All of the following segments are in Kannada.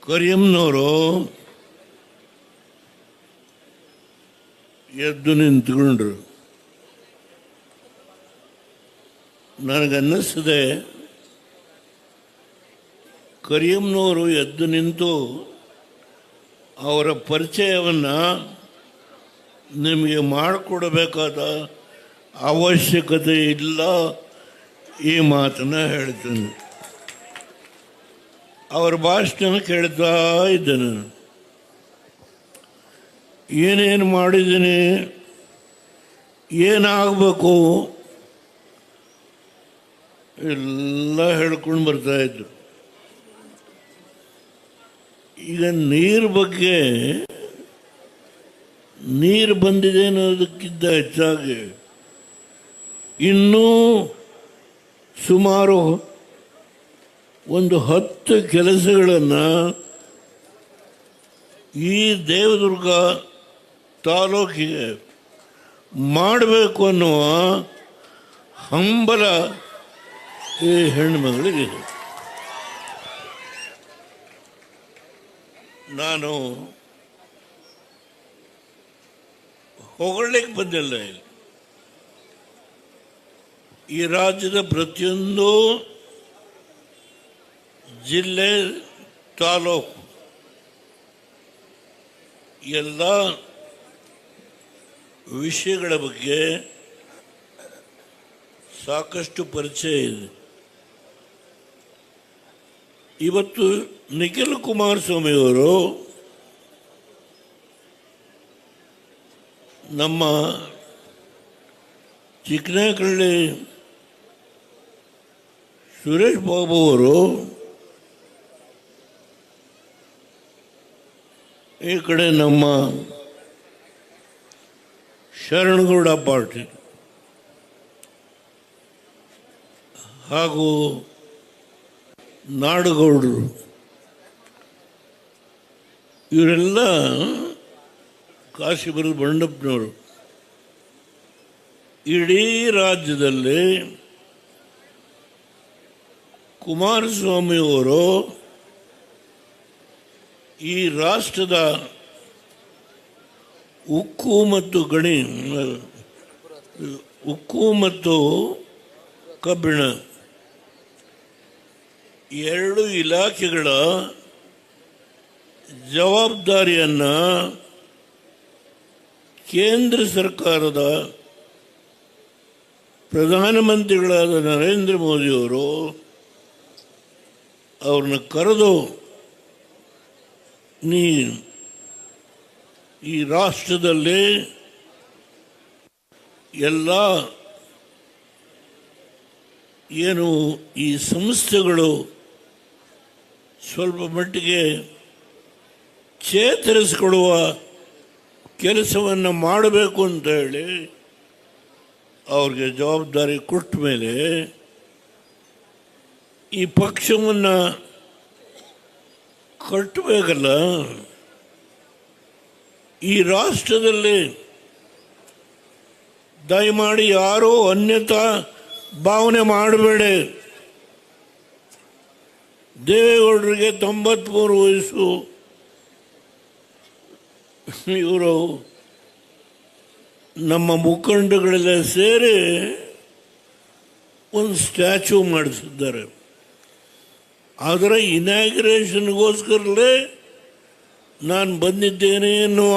ಕರಿಯಮ್ಮನವರು ಎದ್ದು ನಿಂತ್ಕೊಂಡ್ರು. ನನಗನ್ನಿಸ್ತದೆ ಕರಿಯಮ್ಮನವರು ಎದ್ದು ನಿಂತು ಅವರ ಪರಿಚಯವನ್ನು ನಿಮಗೆ ಮಾಡಿಕೊಡಬೇಕಾದ ಅವಶ್ಯಕತೆ ಇಲ್ಲ, ಈ ಮಾತನ್ನು ಹೇಳ್ತೀನಿ. ಅವರ ಭಾಷಣ ಕೇಳ್ತಾ ಇದ್ದೆ ನಾನು. ಏನೇನು ಮಾಡಿದ್ದೀನಿ, ಏನಾಗಬೇಕು ಎಲ್ಲ ಹೇಳ್ಕೊಂಡು ಬರ್ತಾಯಿದ್ರು. ಈಗ ನೀರು ಬಗ್ಗೆ, ನೀರು ಬಂದಿದೆ ಅನ್ನೋದಕ್ಕಿಂತ ಹೆಚ್ಚಾಗಿ ಇನ್ನೂ ಸುಮಾರು ಒಂದು 10 ಕೆಲಸಗಳನ್ನು ಈ ದೇವದುರ್ಗ ತಾಲೂಕಿಗೆ ಮಾಡಬೇಕು ಅನ್ನುವ ಹಂಬಲ ಈ ಹೆಣ್ಣುಮಗಳಿಗಿದೆ. ನಾನು ಹೊಗಳಲಿಕ್ಕೆ ಬಂದಿಲ್ಲ. ಈ ರಾಜ್ಯದ ಪ್ರತಿಯೊಂದು ಜಿಲ್ಲೆ, ತಾಲೂಕು ಎಲ್ಲ ವಿಷಯಗಳ ಬಗ್ಗೆ ಸಾಕಷ್ಟು ಪರಿಚಯ ಇದೆ. ಇವತ್ತು ನಿಖಿಲ್ ಕುಮಾರಸ್ವಾಮಿಯವರು ನಮ್ಮ ಚಿಕ್ಕನಹಳ್ಳಿ ಸುರೇಶ್ ಬಾಬು ಅವರು ಈ ಕಡೆ ನಮ್ಮ ಶರಣಗೌಡ ಪಾಟೀಲ್ ಹಾಗೂ ನಾಡಗೌಡರು ಇವರೆಲ್ಲ ಕಾಶಿಪುರದ ಬಂಡಪ್ಪನವರು ಇಡೀ ರಾಜ್ಯದಲ್ಲಿ ಕುಮಾರಸ್ವಾಮಿಯವರು ಈ ರಾಷ್ಟ್ರದ ಉಕ್ಕು ಮತ್ತು ಕಬ್ಬಿಣ ಎರಡು ಇಲಾಖೆಗಳ ಜವಾಬ್ದಾರಿಯನ್ನು ಕೇಂದ್ರ ಸರ್ಕಾರದ ಪ್ರಧಾನಮಂತ್ರಿಗಳಾದ ನರೇಂದ್ರ ಮೋದಿಯವರು ಅವ್ರನ್ನ ಕರೆದು ಈ ರಾಷ್ಟ್ರದಲ್ಲಿ ಎಲ್ಲ ಏನು ಈ ಸಂಸ್ಥೆಗಳು ಸ್ವಲ್ಪ ಮಟ್ಟಿಗೆ ಚೇತರಿಸಿಕೊಳ್ಳುವ ಕೆಲಸವನ್ನು ಮಾಡಬೇಕು ಅಂತ ಹೇಳಿ ಅವ್ರಿಗೆ ಜವಾಬ್ದಾರಿ ಕೊಟ್ಟ ಮೇಲೆ ಈ ಪಕ್ಷವನ್ನು ಕಟ್ಟಬೇಕಲ್ಲ. ಈ ರಾಷ್ಟ್ರದಲ್ಲಿ ದಯಮಾಡಿ ಯಾರೂ ಅನ್ಯತಾ ಭಾವನೆ ಮಾಡಬೇಡಿ. ದೇವೇಗೌಡರಿಗೆ 93 ವಯಸ್ಸು. ಇವರು ನಮ್ಮ ಮುಖಂಡಗಳೆಲ್ಲ ಸೇರಿ ಒಂದು ಸ್ಟ್ಯಾಚ್ಯೂ ಮಾಡಿಸಿದ್ದಾರೆ. ಅದರ ಇನಾಗ್ರೇಷನ್ಗೋಸ್ಕರಲೇ ನಾನು ಬಂದಿದ್ದೇನೆ ಎನ್ನುವ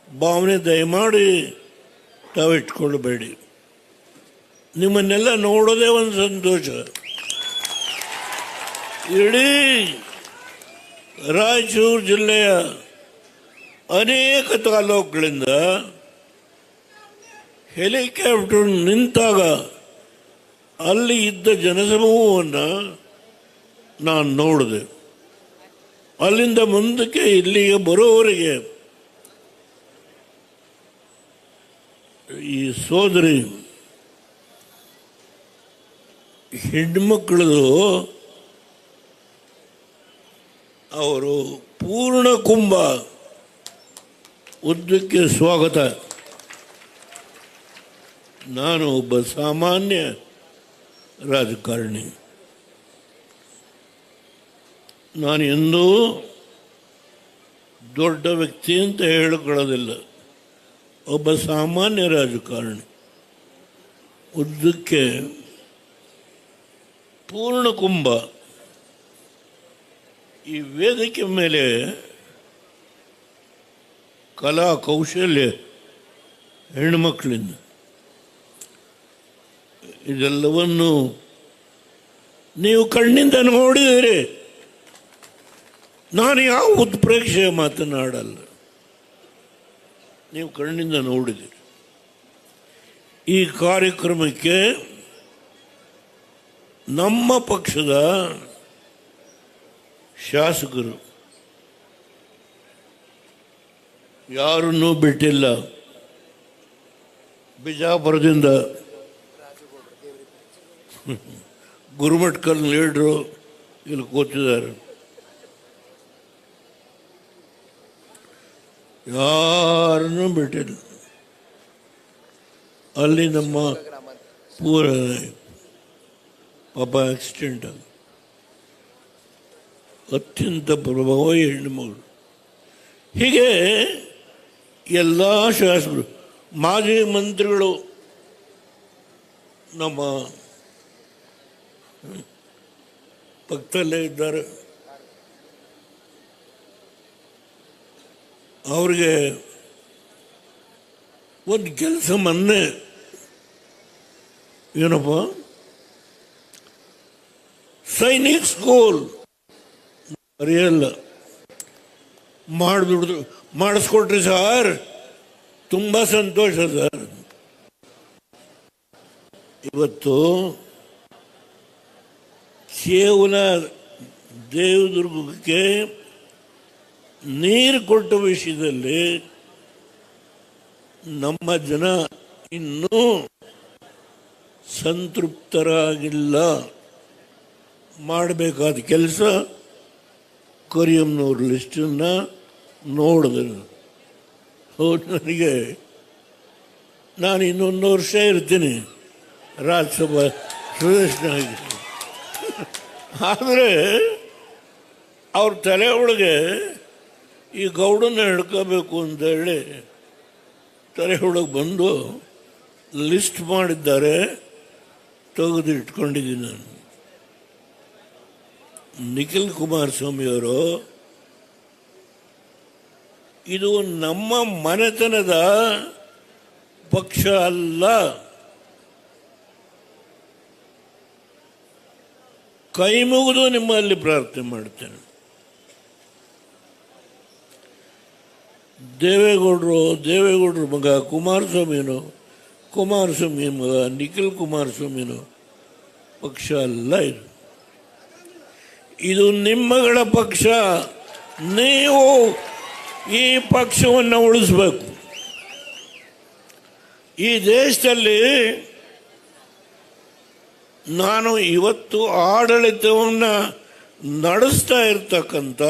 ಭಾವನೆ ದಯಮಾಡಿ ತಾವಿಟ್ಕೊಳ್ಬೇಡಿ. ನಿಮ್ಮನ್ನೆಲ್ಲ ನೋಡೋದೇ ಒಂದು ಸಂತೋಷ. ಇಡೀ ರಾಯಚೂರು ಜಿಲ್ಲೆಯ ಅನೇಕ ತಾಲೂಕುಗಳಿಂದ ಹೆಲಿಕಾಪ್ಟರ್ ನಿಂತಾಗ ಅಲ್ಲಿ ಇದ್ದ ಜನಸಮೂಹವನ್ನು ನಾನು ನೋಡಿದೆ. ಅಲ್ಲಿಂದ ಮುಂದಕ್ಕೆ ಇಲ್ಲಿಗೆ ಬರೋವರೆಗೆ ಈ ಸೋದರಿ ಹೆಣ್ಮಕ್ಕಳದು ಅವರು ಪೂರ್ಣ ಕುಂಭ ಉದ್ದಕ್ಕೆ ಸ್ವಾಗತ. ನಾನು ಒಬ್ಬ ಸಾಮಾನ್ಯ ರಾಜಕಾರಣಿ. ನಾನು ಎಂದೂ ದೊಡ್ಡ ವ್ಯಕ್ತಿ ಅಂತ ಹೇಳಿಕೊಳ್ಳೋದಿಲ್ಲ. ಒಬ್ಬ ಸಾಮಾನ್ಯ ರಾಜಕಾರಣಿ. ಉದ್ದಕ್ಕೆ ಪೂರ್ಣಕುಂಭ ಈ ವೇದಿಕೆ ಮೇಲೆ ಕಲಾ ಕೌಶಲ್ಯ ಹೆಣ್ಣುಮಕ್ಕಳಿಂದ ಇದೆಲ್ಲವನ್ನು ನೀವು ಕಣ್ಣಿಂದ ನೋಡಿದರೆ ನಾನು ಯಾವ ಉತ್ಪ್ರೇಕ್ಷೆ ಮಾತನಾಡಲ್ಲ. ನೀವು ಕಣ್ಣಿಂದ ನೋಡಿದಿರಿ. ಈ ಕಾರ್ಯಕ್ರಮಕ್ಕೆ ನಮ್ಮ ಪಕ್ಷದ ಶಾಸಕರು ಯಾರನ್ನೂ ಬಿಟ್ಟಿಲ್ಲ. ಬಿಜಾಪುರದಿಂದ ಗುರುಮಠಕಲ್ ಲೀಡ್ರು ಇಲ್ಲಿ ಕೂತಿದ್ದಾರೆ. ಯಾರನ್ನೂ ಬಿಟ್ಟಿಲ್ಲ. ಅಲ್ಲಿ ನಮ್ಮ ಪೂರ ಪಾಪ ಆಕ್ಸಿಡೆಂಟ್ ಆಗ ಅತ್ಯಂತ ಪ್ರಭಾವಿ ಹೆಣ್ಣುಮಗಳು. ಹೀಗೆ ಎಲ್ಲ ಶಾಸಕರು, ಮಾಜಿ ಮಂತ್ರಿಗಳು ನಮ್ಮ ಪಕ್ಕದಲ್ಲೇ ಇದ್ದಾರೆ. ಅವ್ರಿಗೆ ಒಂದು ಕೆಲಸ ಮೊನ್ನೆ ಏನಪ್ಪ ಸೈನಿಕ್ ಸ್ಕೂಲ್ ಅರಿಯಲ್ಲ ಮಾಡಿಸ್ಕೊಟ್ರಿ ಸರ್. ತುಂಬ ಸಂತೋಷ ಸರ್. ಇವತ್ತು ಕೇವಲ ದೇವದುರ್ಗಕ್ಕೆ ನೀರು ಕೊಟ್ಟ ವಿಷಯದಲ್ಲಿ ನಮ್ಮ ಜನ ಇನ್ನೂ ಸಂತೃಪ್ತರಾಗಿಲ್ಲ. ಮಾಡಬೇಕಾದ ಕೆಲಸ ಕರಿಯಮ್ಮನವ್ರ ಲಿಸ್ಟನ್ನು ನೋಡಿದ್ರು. ಹೌದು, ನನಗೆ ನಾನು ಇನ್ನೊಂದು ವರ್ಷ ಇರ್ತೀನಿ ರಾಜ್ಯಸಭಾ ಸದಸ್ಯನಾಗಿ. ಆದರೆ ಅವ್ರ ತಲೆ ಒಳಗೆ ಈ ಗೌಡನ್ನ ಹಿಡ್ಕೋಬೇಕು ಅಂತೇಳಿ ತಲೆ ಒಳಗೆ ಬಂದು ಲಿಸ್ಟ್ ಮಾಡಿದ್ದಾರೆ. ತೆಗೆದು ಇಟ್ಕೊಂಡಿದ್ದೀನಿ ನಾನು. ನಿಖಿಲ್ ಕುಮಾರಸ್ವಾಮಿಯವರು ಇದು ನಮ್ಮ ಮನೆತನದ ಪಕ್ಷ ಅಲ್ಲ. ಕೈ ಮುಗಿದು ನಿಮ್ಮಲ್ಲಿ ಪ್ರಾರ್ಥನೆ ಮಾಡ್ತೇನೆ. ದೇವೇಗೌಡರ ಮಗ ಕುಮಾರಸ್ವಾಮಿ ಮಗ ನಿಖಿಲ್ ಕುಮಾರಸ್ವಾಮಿನೋ ಪಕ್ಷ ಅಲ್ಲ. ಇದು ನಿಮ್ಮಗಳ ಪಕ್ಷ. ನೀವು ಈ ಪಕ್ಷವನ್ನು ಉಳಿಸ್ಬೇಕು. ಈ ದೇಶದಲ್ಲಿ ನಾನು ಇವತ್ತು ಆಡಳಿತವನ್ನು ನಡೆಸ್ತಾ ಇರ್ತಕ್ಕಂಥ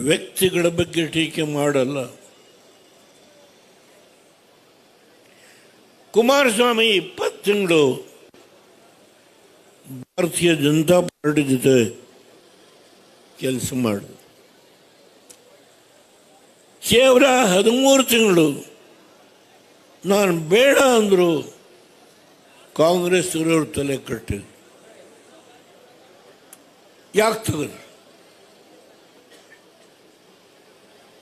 ವ್ಯಕ್ತಿಗಳ ಬಗ್ಗೆ ಟೀಕೆ ಮಾಡಲ್ಲ. ಕುಮಾರಸ್ವಾಮಿ 20 ತಿಂಗಳು ಭಾರತೀಯ ಜನತಾ ಪಾರ್ಟಿ ಜೊತೆ ಕೆಲಸ ಮಾಡಿದ್ರು. ಕೇವಲ 13 ತಿಂಗಳು ನಾನು ಬೇಡ ಅಂದರು ಕಾಂಗ್ರೆಸ್ ಅವರವ್ರ ತಲೆ ಕಟ್ಟಿದ್ರು. ಯಾಕೆ ತೆಗೆದ್ರು?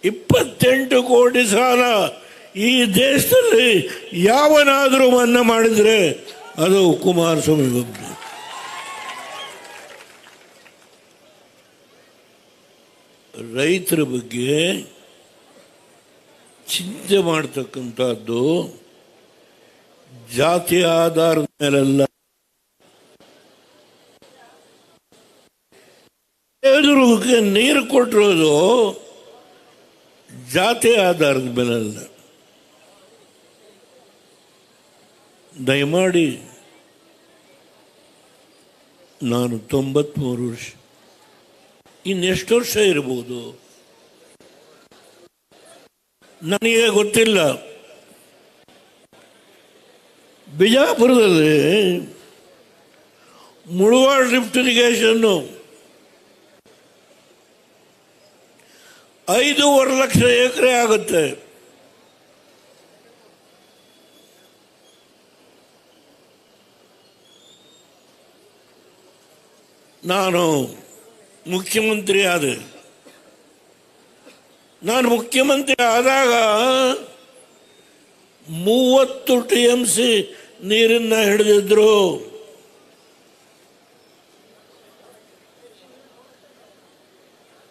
28 ಕೋಟಿ ಸಾಲ ಈ ದೇಶದಲ್ಲಿ ಯಾವನಾದರೂ ಮನ್ನಾ ಮಾಡಿದರೆ ಅದು ಕುಮಾರಸ್ವಾಮಿ ಒಬ್ಬರು. ರೈತರ ಬಗ್ಗೆ ಚಿಂತೆ ಮಾಡ್ತಕ್ಕಂಥದ್ದು ಜಾತಿ ಆಧಾರದ ಮೇಲೆಲ್ಲ. ದೇವದುರ್ಗಕ್ಕೆ ನೀರು ಕೊಟ್ಟಿರೋದು ಜಾತಿ ಆಧಾರದ ಮೇಲಲ್ಲ. ದಯಮಾಡಿ, ನಾನು 93 ವರ್ಷ, ಇನ್ನೆಷ್ಟು ವರ್ಷ ಇರ್ಬೋದು ನನಗೆ ಗೊತ್ತಿಲ್ಲ. ಬಿಜಾಪುರದಲ್ಲಿ ಮುಳುವಾಡ ಲಿಫ್ಟ್ ಇರಿಗೇಷನ್ನು 5.5 ಲಕ್ಷ ಎಕರೆ ಆಗುತ್ತೆ. ನಾನು ಮುಖ್ಯಮಂತ್ರಿ ಆದಾಗ 30 TMC ನೀರನ್ನ ಹಿಡಿದಿದ್ರು.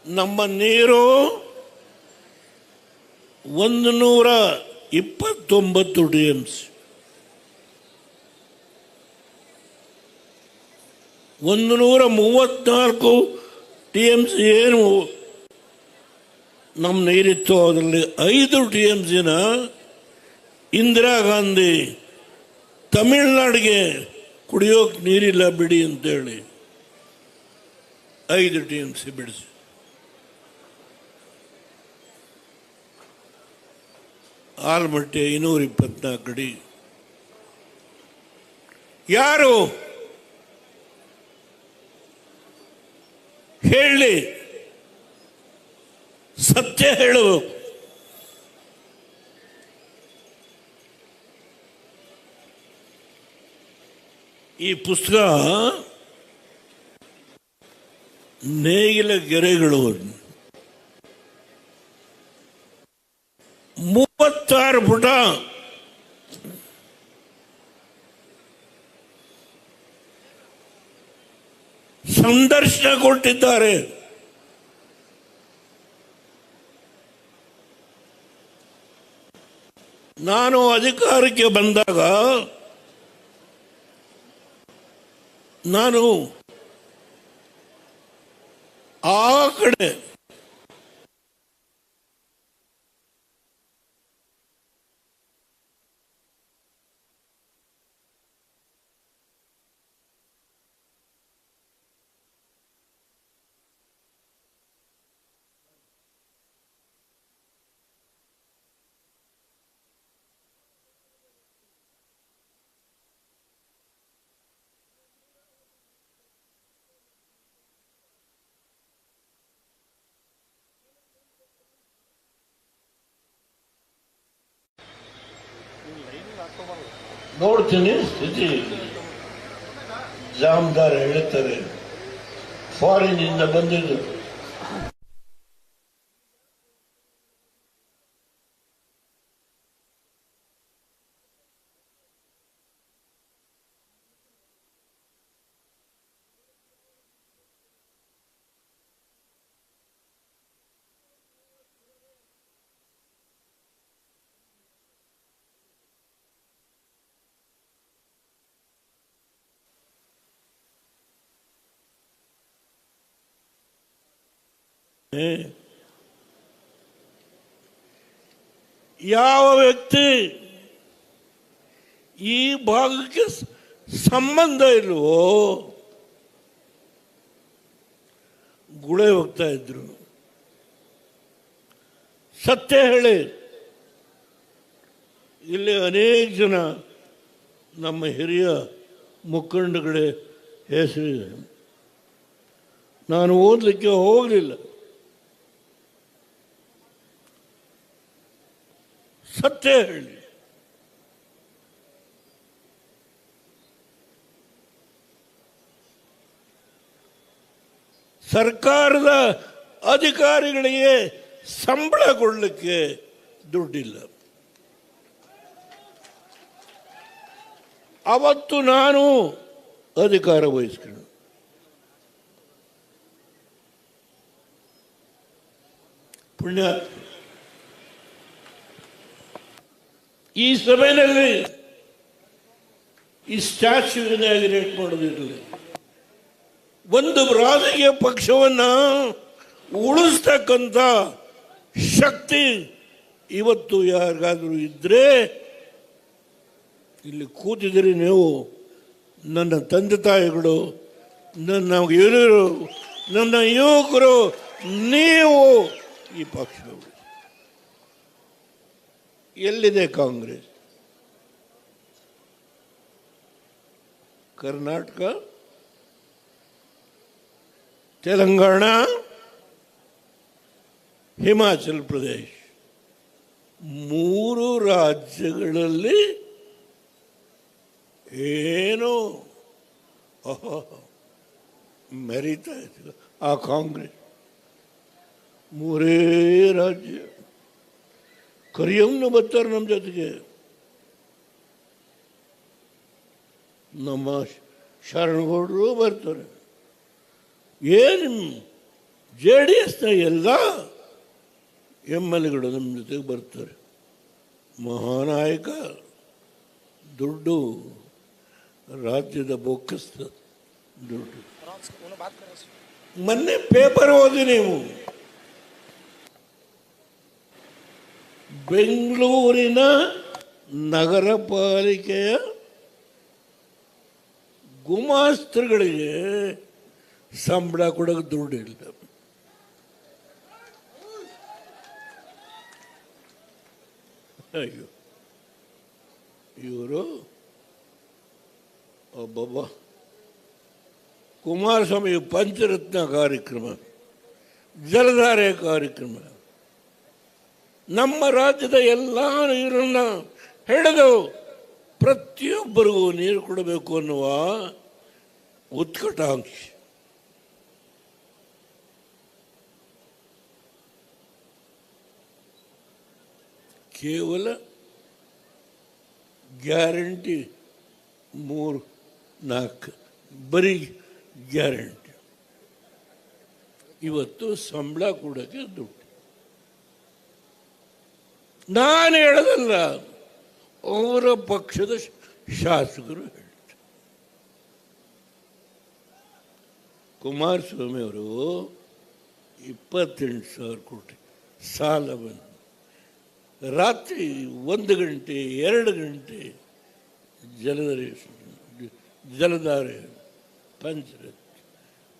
ನಮ್ಮ ನೀರು 129 TMC, 134 TMC ಏನು ನಮ್ಮ ನೀರಿತ್ತು, ಅದರಲ್ಲಿ 5 TMCನ ಇಂದಿರಾ ಗಾಂಧಿ ತಮಿಳ್ನಾಡಿಗೆ ಕುಡಿಯೋಕೆ ನೀರಿಲ್ಲ ಬಿಡಿ ಅಂತೇಳಿ 5 TMC ಬಿಡಿಸಿ. ಆಲ್ಮಟ್ಟಿ 524 ಅಡಿ. ಯಾರು ಹೇಳಿ, ಸತ್ಯ ಹೇಳಬೇಕು. ಈ ಪುಸ್ತಕ ನೇಗಿಲ ಗೆರೆಗಳು 36 ಪುಟ. ಸಂದರ್ಶನ ಕೊಟ್ಟಿದ್ದಾರೆ. ನಾನು ಅಧಿಕಾರಕ್ಕೆ ಬಂದಾಗ ನಾನು ಆ ಕಡೆ ನೋಡ್ತೀನಿ ಸ್ಥಿತಿ. ಜಾಮದಾರ್ ಹೇಳ್ತಾರೆ ಫಾರಿನಿಂದ ಬಂದಿದ್ದು. ಯಾವ ವ್ಯಕ್ತಿ ಈ ಭಾಗಕ್ಕೆ ಸಂಬಂಧ ಇಲ್ವೋ ಗುಳೆ ಹೋಗ್ತಾ ಇದ್ರು. ಸತ್ಯ ಹೇಳಿ. ಇಲ್ಲಿ ಅನೇಕ ಜನ ನಮ್ಮ ಹಿರಿಯ ಮುಖಂಡಗಳೇ ಹೆಸರಿದೆ. ನಾನು ಓದಲಿಕ್ಕೆ ಹೋಗಲಿಲ್ಲ. ಸತ್ಯ ಹೇಳಿ. ಸರ್ಕಾರದ ಅಧಿಕಾರಿಗಳಿಗೆ ಸಂಬಳ ಕೊಡಲಿಕ್ಕೆ ದುಡ್ಡಿಲ್ಲ. ಅವತ್ತು ನಾನು ಅಧಿಕಾರ ವಹಿಸ್ಕೊಂಡು ಪುಣ್ಯ ಈ ಸಭೆಯಲ್ಲಿ ಈ ಸ್ಟ್ಯಾಚ್ಯೂ ಇನಾಗ್ರೇಟ್ ಮಾಡೋದಿರಲಿ. ಒಂದು ರಾಜಕೀಯ ಪಕ್ಷವನ್ನು ಉಳಿಸ್ತಕ್ಕಂಥ ಶಕ್ತಿ ಇವತ್ತು ಯಾರಿಗಾದರೂ ಇದ್ರೆ ಇಲ್ಲಿ ಕೂತಿದ್ದೀರಿ ನೀವು, ನನ್ನ ತಂದೆ ತಾಯಿಗಳು, ನನ್ನ ಹಿರಿಯರು, ನನ್ನ ಯುವಕರು, ನೀವು ಈ ಪಕ್ಷಗಳು. ಎಲ್ಲಿದೆ ಕಾಂಗ್ರೆಸ್? ಕರ್ನಾಟಕ ತೆಲಂಗಾಣ, ಹಿಮಾಚಲ್ ಪ್ರದೇಶ್ 3 ರಾಜ್ಯಗಳಲ್ಲಿ ಏನು ಮೆರೀತಾ ಇತ್ತು ಆ ಕಾಂಗ್ರೆಸ್. 3 ರಾಜ್ಯ ಕರಿಯಂನು ಬರ್ತಾರೆ ನಮ್ಮ ಜೊತೆಗೆ. ನಮ್ಮ ಶರಣಗೌಡರು ಬರ್ತಾರೆ. ಏನು JDSನ ಎಲ್ಲ MLAಗಳು ನಮ್ಮ ಜೊತೆಗೆ ಬರ್ತಾರೆ. ಮಹಾನಾಯಕ, ದುಡ್ಡು, ರಾಜ್ಯದ ಬೊಕ್ಕಸ ದುಡ್ಡು. ಮೊನ್ನೆ ಪೇಪರ್ ಓದಿ ನೀವು, ಬೆಂಗಳೂರಿನ ನಗರ ಪಾಲಿಕೆಯ ಗುಮಾಸ್ತರುಗಳಿಗೆ ಸಂಬಳ ಕೊಡೋಕೆ ದುಡ್ಡು ಇಲ್ಲ. ಅಯ್ಯೋ, ಇವರು ಒಬ್ಬೊಬ್ಬ ಕುಮಾರಸ್ವಾಮಿ ಪಂಚರತ್ನ ಕಾರ್ಯಕ್ರಮ, ಜಲಧಾರೆ ಕಾರ್ಯಕ್ರಮ, ನಮ್ಮ ರಾಜ್ಯದ ಎಲ್ಲ ನೀರನ್ನು ಹಿಡಿದು ಪ್ರತಿಯೊಬ್ಬರಿಗೂ ನೀರು ಕೊಡಬೇಕು ಅನ್ನುವ ಉತ್ಕಟಾಂಕ್ಷೆ. ಕೇವಲ ಗ್ಯಾರಂಟಿ 3-4 ಬರೀ ಗ್ಯಾರಂಟಿ. ಇವತ್ತು ಸಂಬಳ ಕೊಡೋಕ್ಕೆ ದುಡ್ಡು. ನಾನು ಹೇಳೋದಲ್ಲ, ಅವರ ಪಕ್ಷದ ಶಾಸಕರು ಹೇಳ್ತಾರೆ. ಕುಮಾರಸ್ವಾಮಿ ಅವರು 28,000 ಕೋಟಿ ಸಾಲ ಬಂದು ರಾತ್ರಿ 1 ಗಂಟೆ 2 ಗಂಟೆ ಜಲಧಾರೆ ಪಂಚಾಯತ್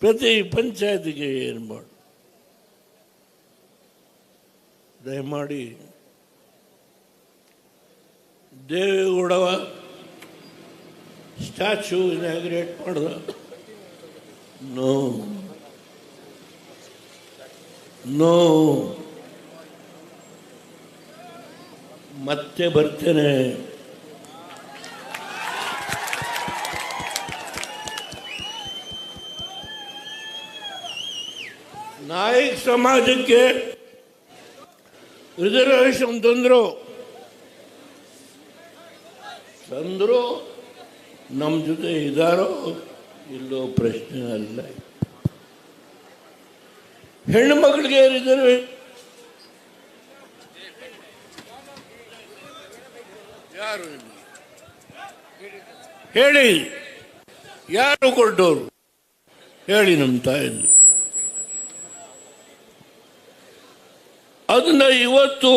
ಪ್ರತಿ ಪಂಚಾಯತಿಗೆ ಏನು ಮಾಡು. ದಯಮಾಡಿ ದೇವೇಗೌಡವ ಸ್ಟ್ಯಾಚ್ಯೂ ಇನಾಗ್ರೇಟ್ ಮಾಡ್ದ. ನೋ ಮತ್ತೆ ಬರ್ತೇನೆ. ನಾಯಕ್ ಸಮಾಜಕ್ಕೆ ರಿಸರ್ವೇಶನ್ ತಂದ್ರು ನಮ್ಮ ಜೊತೆ ಇದ್ದಾರೋ ಇಲ್ಲೋ ಪ್ರಶ್ನೆ ಅಲ್ಲ. ಹೆಣ್ಣು ಮಕ್ಕಳಿಗೆ ರಿಸರ್ವೇಶನ್ ಯಾರು ಹೇಳಿ, ಯಾರು ಕೊಟ್ಟವರು ಹೇಳಿ ನಮ್ಮ ತಾಯಿಯಲ್ಲಿ. ಅದನ್ನ ಇವತ್ತು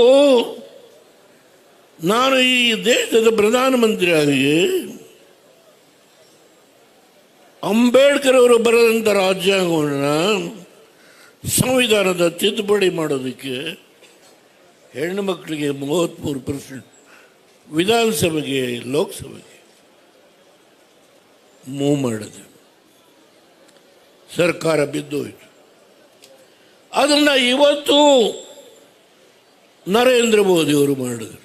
ನಾನು ಈ ದೇಶದ ಪ್ರಧಾನಮಂತ್ರಿಯಾಗಿ ಅಂಬೇಡ್ಕರ್ ಅವರು ಬರೆದಂಥ ರಾಜ್ಯಾಂಗವನ್ನು ಸಂವಿಧಾನದ ತಿದ್ದುಪಡಿ ಮಾಡೋದಕ್ಕೆ ಹೆಣ್ಣು ಮಕ್ಕಳಿಗೆ 33%, ವಿಧಾನಸಭೆಗೆ ಲೋಕಸಭೆಗೆ ಮೂವ್ ಮಾಡಿದೆ. ಸರ್ಕಾರ ಬಿದ್ದೋಯ್ತು. ಅದನ್ನು ಇವತ್ತು ನರೇಂದ್ರ ಮೋದಿ ಅವರು ಮಾಡಿದರು.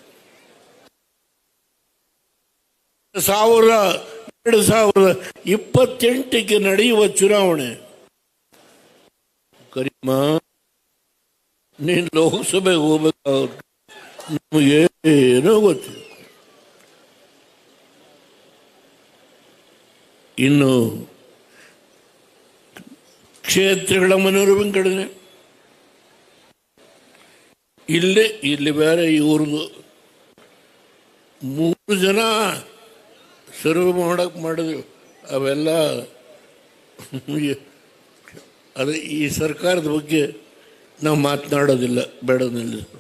2028ಕ್ಕೆ ನಡೆಯುವ ಚುನಾವಣೆ. ಕರಿಮ, ನೀನು ಲೋಕಸಭೆಗೆ ಹೋಗ್ಬೇಕಾಗುತ್ತೆ, ನಮಗೇನೋ ಗೊತ್ತಿಲ್ಲ. ಇನ್ನು ಕ್ಷೇತ್ರಗಳ ಮನೋರಂಜನೆ ಇಲ್ಲಿ ಬೇರೆ ಇವ್ರದ್ದು 3 ಜನ ಸರ್ವೆ ಮಾಡಕ್ಕೆ ಮಾಡಿದ್ರು. ಅವೆಲ್ಲ ಅದು ಈ ಸರ್ಕಾರದ ಬಗ್ಗೆ ನಾವು ಮಾತನಾಡೋದಿಲ್ಲ, ಬೇಡ ನಿಲ್ಲಿಸ.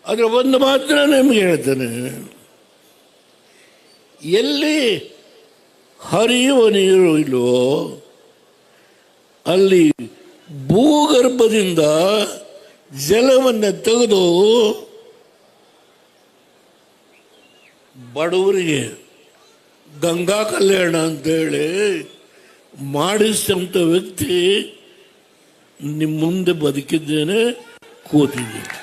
ಆದರೆ ಒಂದು ಮಾತ್ರ ನಿಮಗೆ ಹೇಳ್ತೇನೆ, ಎಲ್ಲಿ ಹರಿಯುವ ನೀರು ಇಲ್ವೋ ಅಲ್ಲಿ ಭೂಗರ್ಭದಿಂದ ಜಲವನ್ನು ತೆಗೆದು ಬಡವರಿಗೆ ಗಂಗಾ ಕಲ್ಯಾಣ ಅಂತೇಳಿ ಮಾಡಿಸಿದಂಥ ವ್ಯಕ್ತಿ ನಿಮ್ಮ ಮುಂದೆ ಬದುಕಿದ್ದೇನೆ, ಕೂತಿದ್ದೇನೆ.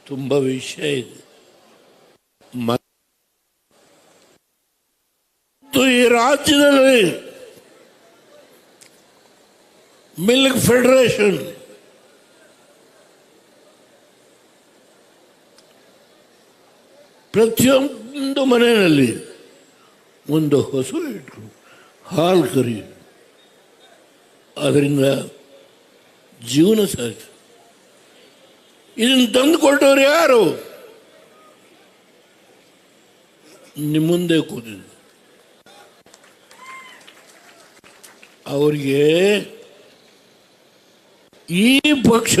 ತುಂಬ ವಿಷಯ ಇದೆ. ಮತ್ತು ಈ ರಾಜ್ಯದಲ್ಲಿ ಮಿಲ್ಕ್ ಫೆಡರೇಷನ್ ಪ್ರತಿಯೊಂದು ಮನೆಯಲ್ಲಿ ಒಂದು ಹಸು ಇಟ್ಟು ಹಾಲು ಕರಿ, ಅದರಿಂದ ಜೀವನ ಸಾಧ್ಯ. ಇದನ್ನು ತಂದುಕೊಟ್ಟವ್ರು ಯಾರು? ನಿಮ್ಮ ಮುಂದೆ ಕೂತಿದ್ರು. ಅವರಿಗೆ ಈ ಪಕ್ಷ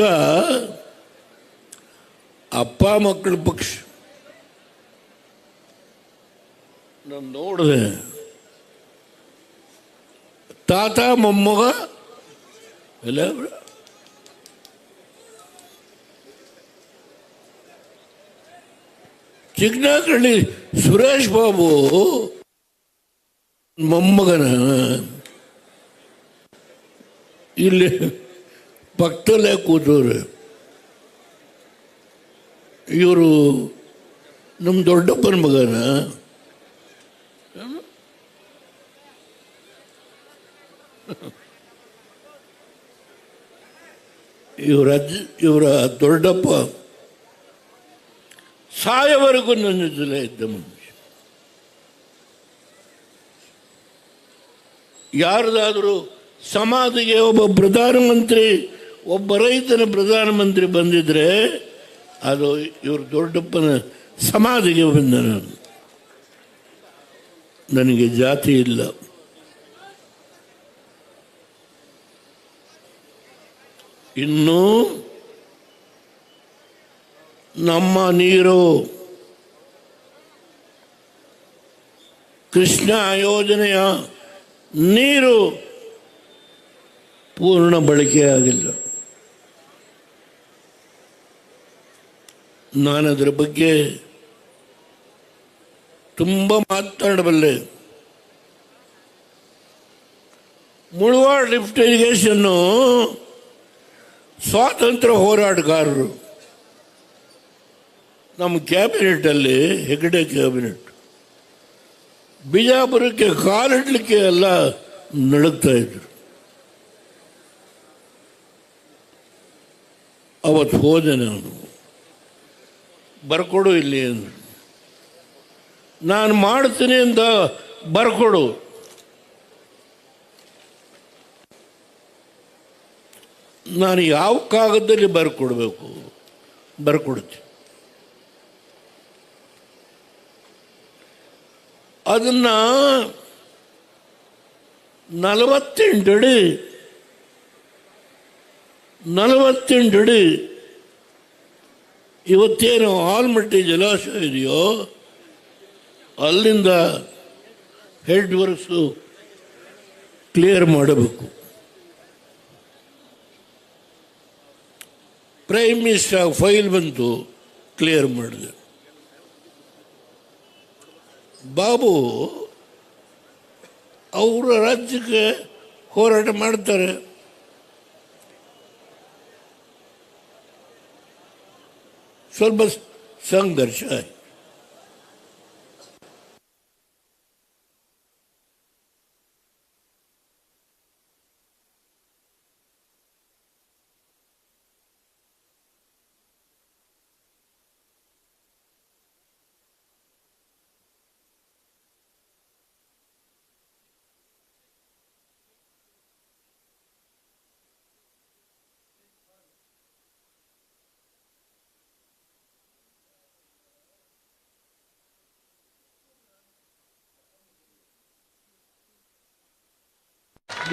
ಅಪ್ಪ ಮಕ್ಕಳ ಪಕ್ಷ. ನಾನು ನೋಡಿದೆ, ತಾತ ಮೊಮ್ಮಗ ಎಲ್ಲ ಚಿಕ್ಕನಹಳ್ಳಿ ಸುರೇಶ್ ಬಾಬು ಮೊಮ್ಮಗನ ಇಲ್ಲಿ ಪಕ್ಕದಲ್ಲೇ ಕೂತವ್ರೆ. ಇವರು ನಮ್ಮ ದೊಡ್ಡಪ್ಪನ ಮಗನ. ಇವರ ದೊಡ್ಡಪ್ಪ ಸಾಯವರೆಗೂ ನನ್ನ ಜೊತೆ ಇದ್ದ ಮನುಷ್ಯ. ಯಾರ್ದಾದರೂ ಸಮಾಧಿಗೆ ಒಬ್ಬ ಪ್ರಧಾನಮಂತ್ರಿ, ಒಬ್ಬ ರೈತನ ಪ್ರಧಾನಮಂತ್ರಿ ಬಂದಿದ್ರೆ ಅದು ಇವ್ರ ದೊಡ್ಡಪ್ಪನ ಸಮಾಧಿಗೆ ಬಂದ. ನನಗೆ ಜಾತಿ ಇಲ್ಲ. ಇನ್ನು ನಮ್ಮ ನೀರು ಕೃಷ್ಣ ಯೋಜನೆಯ ನೀರು ಪೂರ್ಣ ಬಳಕೆಯಾಗಿಲ್ಲ. ನಾನು ಅದರ ಬಗ್ಗೆ ತುಂಬ ಮಾತನಾಡಬಲ್ಲೆ. ಮುಳವಾಡ್ ಲಿಫ್ಟ್ ಇರಿಗೇಷನ್ನು ಸ್ವಾತಂತ್ರ್ಯ ಹೋರಾಟಗಾರರು ನಮ್ಮ ಕ್ಯಾಬಿನೆಟ್ಟಲ್ಲಿ, ಹೆಗಡೆ ಕ್ಯಾಬಿನೆಟ್, ಬಿಜಾಪುರಕ್ಕೆ ಕಾಲಿಡಲಿಕ್ಕೆ ಎಲ್ಲ ನಡುಗ್ತಾ ಇದ್ರು. ಅವತ್ತು ಹೋದೆ ನಾನು. ಬರ್ಕೊಡು ಇಲ್ಲಿ ಅಂದರು. ನಾನು ಮಾಡ್ತೀನಿ ಅಂತ ಬರ್ಕೊಡು. ನಾನು ಯಾವ ಕಾಗದದಲ್ಲಿ ಬರ್ಕೊಡ್ಬೇಕು, ಬರ್ಕೊಡ್ತೀನಿ. ಅದನ್ನ 48 ಅಡಿ ಇವತ್ತೇನು ಆಲ್ಮಟ್ಟಿ ಜಲಾಶಯ ಇದೆಯೋ ಅಲ್ಲಿಂದ ಹೆಡ್ ವರ್ಕ್ಸು ಕ್ಲಿಯರ್ ಮಾಡಬೇಕು. ಪ್ರೈಮ್ ಮಿನಿಸ್ಟರ್ ಫೈಲ್ ಬಂತು, ಕ್ಲಿಯರ್ ಮಾಡಿದೆ. ಬಾಬು ಅವರ ರಾಜ್ಯಕ್ಕೆ ಹೋರಾಟ ಮಾಡ್ತಾರೆ. ಸ್ವಲ್ಪ ಸಂಘರ್ಷ ಆಯ್ತು.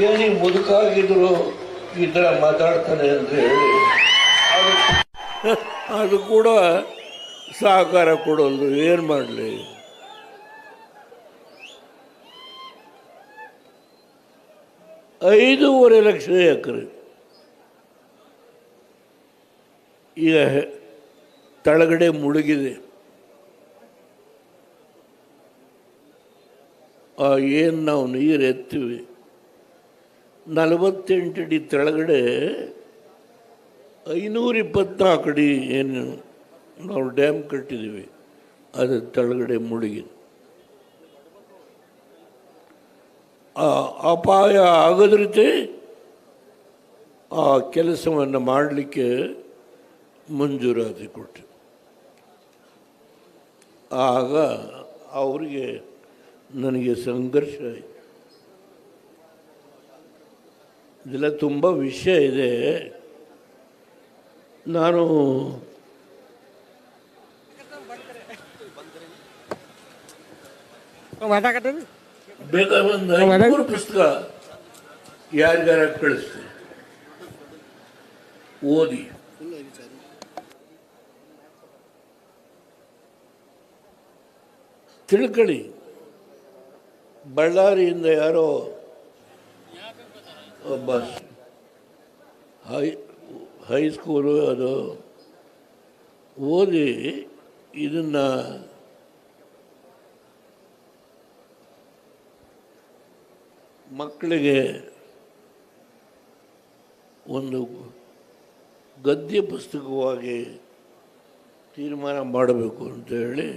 ಏನಿ ಮುದುಕಾಗಿದ್ರು ಈ ಥರ ಮಾತಾಡ್ತಾನೆ ಅಂತ ಹೇಳಿ ಅದು ಕೂಡ ಸಹಕಾರ ಕೊಡೋದು. ಏನು ಮಾಡಲಿ? $5.5 ಲಕ್ಷ ಎಕರೆ ಈಗ ತಳಗಡೆ ಮುಳುಗಿದೆ. ಏನು ನಾವು ನೀರು ಎತ್ತೀವಿ 48 ಅಡಿ ತೆಳಗಡೆ 524 ಅಡಿ ಏನು ನಾವು ಡ್ಯಾಮ್ ಕಟ್ಟಿದ್ದೀವಿ, ಅದು ತೆಳಗಡೆ ಮುಳುಗಿದೆ. ಅಪಾಯ ಆಗದ ರೀತಿ ಆ ಕೆಲಸವನ್ನು ಮಾಡಲಿಕ್ಕೆ ಮಂಜೂರಾತಿ ಕೊಟ್ಟು ಆಗ ಅವರಿಗೆ ನನಗೆ ಸಂಘರ್ಷ ಆಯಿತು. ಇದೆಲ್ಲ ತುಂಬ ವಿಷಯ ಇದೆ. ನಾನು ಬೇಕಾದ ಒಂದು 500 ಪುಸ್ತಕ ಯಾರಿಗಾರ ಕಳಿಸ್ತೀನಿ, ಓದಿ. ತಿಳ್ಕೊಳ್ಳಿ. ಬಳ್ಳಾರಿಯಿಂದ ಯಾರೋ ಒಬ್ಬ ಹೈಸ್ಕೂಲು ಅದು ಓದಿ ಇದನ್ನು ಮಕ್ಕಳಿಗೆ ಒಂದು ಗದ್ಯ ಪುಸ್ತಕವಾಗಿ ತೀರ್ಮಾನ ಮಾಡಬೇಕು ಅಂತೇಳಿ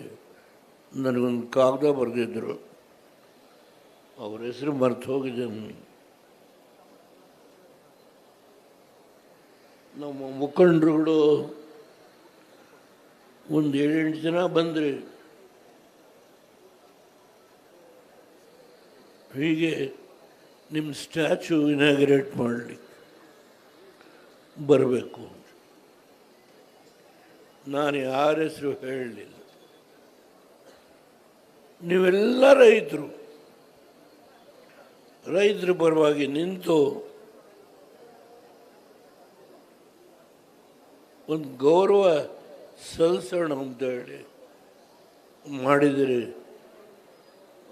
ನನಗೊಂದು ಕಾಗದ ಬರೆದಿದ್ದರು. ಅವ್ರ ಹೆಸರು ಮರೆತು ಹೋಗಿದೆ. ನಮ್ಮ ಮುಖಂಡರುಗಳು ಒಂದು 7-8 ಜನ ಬಂದರೆ ಹೀಗೆ ನಿಮ್ಮ ಸ್ಟ್ಯಾಚ್ಯೂ ಇನಾಗ್ರೇಟ್ ಮಾಡಲಿಕ್ಕೆ ಬರಬೇಕು. ನಾನು ಯಾರ ಹೆಸರು ಹೇಳಲಿಲ್ಲ. ನೀವೆಲ್ಲ ರೈತರ ಪರವಾಗಿ ನಿಂತು ಒಂದು ಗೌರವ ಸಲ್ಲಿಸೋಣ ಅಂತೇಳಿ ಮಾಡಿದರೆ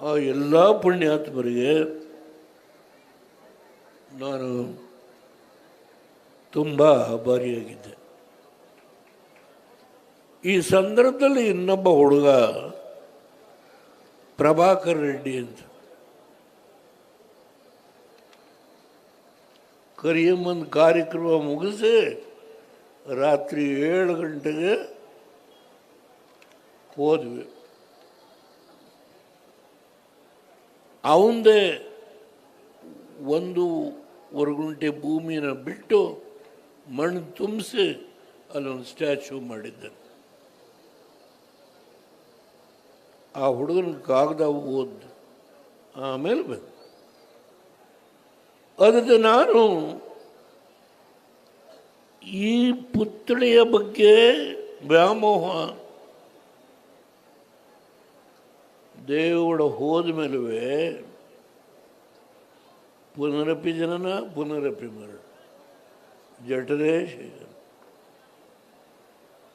ಆ ಎಲ್ಲ ಪುಣ್ಯಾತ್ಮರಿಗೆ ನಾನು ತುಂಬ ಆಭಾರಿಯಾಗಿದ್ದೆ. ಈ ಸಂದರ್ಭದಲ್ಲಿ ಇನ್ನೊಬ್ಬ ಹುಡುಗ ಪ್ರಭಾಕರ್ ರೆಡ್ಡಿ ಅಂತ, ಕರಿಯಮ್ಮನ ಕಾರ್ಯಕ್ರಮ ಮುಗಿಸಿ ರಾತ್ರಿ 7 ಗಂಟೆಗೆ ಹೋದ್ವಿ. ಅವಂದೇ 1.25 ಗುಂಟೆ ಭೂಮಿನ ಬಿಟ್ಟು ಮಣ್ಣು ತುಂಬಿಸಿ ಅಲ್ಲೊಂದು ಸ್ಟ್ಯಾಚ್ಯೂ ಮಾಡಿದ್ದಾನೆ. ಆ ಹುಡುಗನ ಕಾಗದ ಓದ್ ಆಮೇಲೆ ಬಂದು ಅದಕ್ಕೆ ನಾನು ಈ ಪುತ್ಥಳಿಯ ಬಗ್ಗೆ ವ್ಯಾಮೋಹ ದೇವಡ ಹೋದ ಮೇಲುವೆ ಪುನರಪಿ ಜನನ ಪುನರಪಿ ಮರಣ ಜಠರೇ ಶೇಖರ.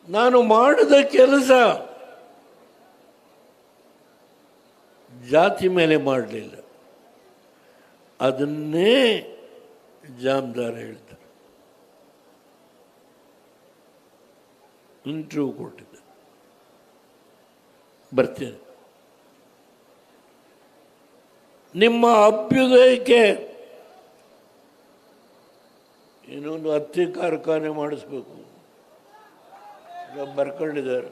ನಾನು ಮಾಡಿದ ಕೆಲಸ ಜಾತಿ ಮೇಲೆ ಮಾಡಲಿಲ್ಲ, ಅದನ್ನೇ ಜಾಮದಾರ ಹೇಳ್ತಾರೆ. ಇಂಟರ್ವ್ಯೂ ಕೊಟ್ಟಿದ್ದೆ, ಬರ್ತೇನೆ. ನಿಮ್ಮ ಅಭ್ಯುದಯಕ್ಕೆ ಇನ್ನೊಂದು ಹತ್ತಿ ಕಾರ್ಖಾನೆ ಮಾಡಿಸ್ಬೇಕು ಬರ್ಕೊಂಡಿದ್ದಾರೆ.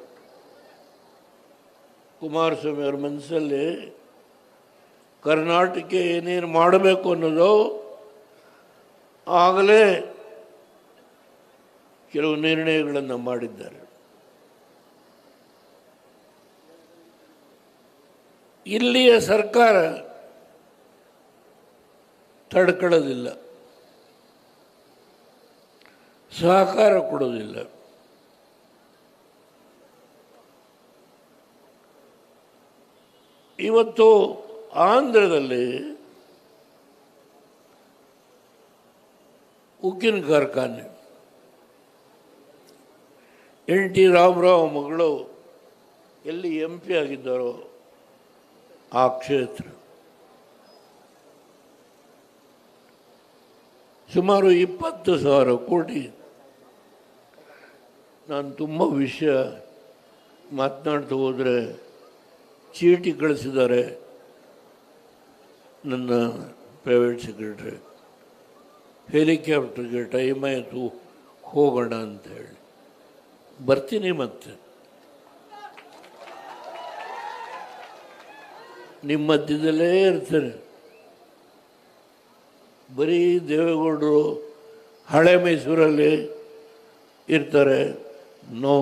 ಕುಮಾರಸ್ವಾಮಿ ಅವ್ರ ಮನಸ್ಸಲ್ಲಿ ಕರ್ನಾಟಕ ಏನೇನು ಮಾಡಬೇಕು ಅನ್ನೋದು ಆಗಲೇ ಕೆಲವು ನಿರ್ಣಯಗಳನ್ನು ಮಾಡಿದ್ದಾರೆ. ಇಲ್ಲಿಯ ಸರ್ಕಾರ ತಡ್ಕೊಳ್ಳೋದಿಲ್ಲ, ಸಹಕಾರ ಕೊಡೋದಿಲ್ಲ. ಇವತ್ತು ಆಂಧ್ರದಲ್ಲಿ ಉಕ್ಕಿನ ಕಾರ್ಖಾನೆ, NT ರಾಮರಾವ್ ಮಗಳು ಎಲ್ಲಿ MP ಆಗಿದ್ದಾರೋ ಆ ಕ್ಷೇತ್ರ ಸುಮಾರು 20,000 ಕೋಟಿ. ನಾನು ತುಂಬ ವಿಷಯ ಮಾತನಾಡ್ತಾ ಹೋದರೆ ಚೀಟಿ ಕಳಿಸಿದ್ದಾರೆ, ನನ್ನ ಪ್ರೈವೇಟ್ ಸೆಕ್ರೆಟರಿ ಹೆಲಿಕಾಪ್ಟರ್ಗೆ ಟೈಮ್ ಆಯಿತು ಹೋಗೋಣ ಅಂತ ಹೇಳಿ ಬರ್ತೀನಿ. ಮತ್ತೆ ನಿಮ್ಮ ಮಧ್ಯದಲ್ಲೇ ಇರ್ತಾರೆ. ಬರೀ ದೇವೇಗೌಡರು ಹಳೆ ಮೈಸೂರಲ್ಲಿ ಇರ್ತಾರೆ. ನೋ,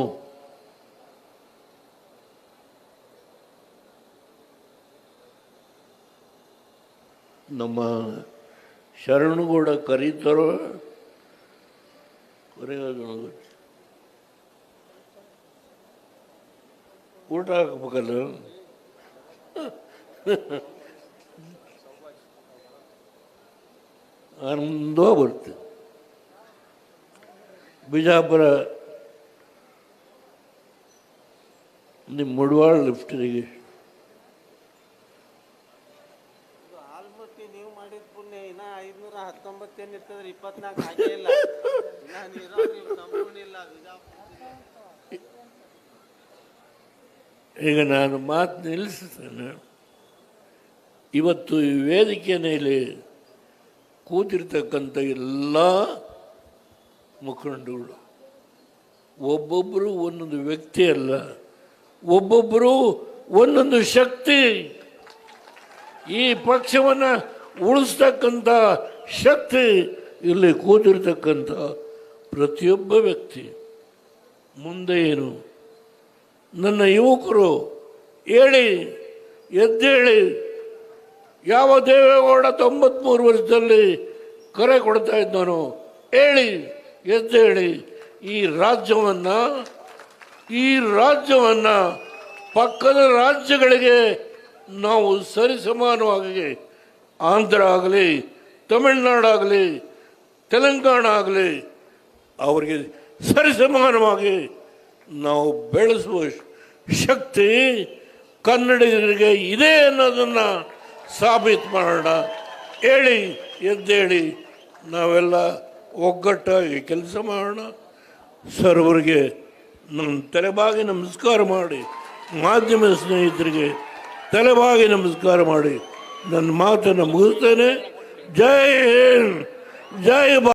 ನಮ್ಮ ಶರಣಗೌಡ ಕರೀತಾರೋ ಊಟ ಹಾಕ್ಬೇಕಲ್ಲ. ಆನಂದ ಬರುತ್ತೆ. ಬಿಜಾಪುರ ನಿಮ್ಮ ಮುಡವಾಳ ಲಿಫ್ಟಿಗೆ ನೀವು ಮಾಡಿದ ಪುಣ್ಯ ಇನ್ನ 519 ಏನಿರ್ತದ್ರಿ 24 ಹಾಗೆ ಇಲ್ಲ. ಈಗ ನಾನು ಮಾತು ನಿಲ್ಲಿಸ್ತೇನೆ. ಇವತ್ತು ಈ ವೇದಿಕೆ ಮೇಲೆ ಕೂತಿರ್ತಕ್ಕಂಥ ಎಲ್ಲ ಮುಖಂಡಗಳು ಒಬ್ಬೊಬ್ಬರು ಒಂದೊಂದು ವ್ಯಕ್ತಿ ಅಲ್ಲ, ಒಬ್ಬೊಬ್ಬರು ಒಂದೊಂದು ಶಕ್ತಿ. ಈ ಪಕ್ಷವನ್ನು ಉಳಿಸ್ತಕ್ಕಂಥ ಶಕ್ತಿ ಇಲ್ಲಿ ಕೂತಿರ್ತಕ್ಕಂಥ ಪ್ರತಿಯೊಬ್ಬ ವ್ಯಕ್ತಿ. ಮುಂದೆ ಏನು ನನ್ನ ಯುವಕರು ಹೇಳಿ, ಎದ್ದೇಳಿ. ಯಾವ ದೇವೇಗೌಡ 93 ವರ್ಷದಲ್ಲಿ ಕರೆ ಕೊಡ್ತಾ ಇದ್ದಾನೋ ಹೇಳಿ, ಎದ್ದೇಳಿ. ಈ ರಾಜ್ಯವನ್ನು ಪಕ್ಕದ ರಾಜ್ಯಗಳಿಗೆ ನಾವು ಸರಿಸಮಾನವಾಗಿ, ಆಂಧ್ರ ಆಗಲಿ, ತಮಿಳುನಾಡಾಗಲಿ, ತೆಲಂಗಾಣ ಆಗಲಿ, ಅವರಿಗೆ ಸರಿಸಮಾನವಾಗಿ ನಾವು ಬೆಳೆಸುವ ಶಕ್ತಿ ಕನ್ನಡಿಗರಿಗೆ ಇದೆ ಅನ್ನೋದನ್ನು ಸಾಬೀತು ಮಾಡೋಣ. ಹೇಳಿ, ಎದ್ದೇಳಿ, ನಾವೆಲ್ಲ ಒಗ್ಗಟ್ಟಾಗಿ ಕೆಲಸ ಮಾಡೋಣ. ಸರ್ವರಿಗೆ ನನ್ನ ತಲೆಬಾಗಿ ನಮಸ್ಕಾರ ಮಾಡಿ, ಮಾಧ್ಯಮ ಸ್ನೇಹಿತರಿಗೆ ತಲೆಬಾಗಿ ನಮಸ್ಕಾರ ಮಾಡಿ ನನ್ನ ಮಾತನ್ನು ಮುಗಿಸ್ತೇನೆ. ಜೈ ಹಿಂದ್, ಜೈ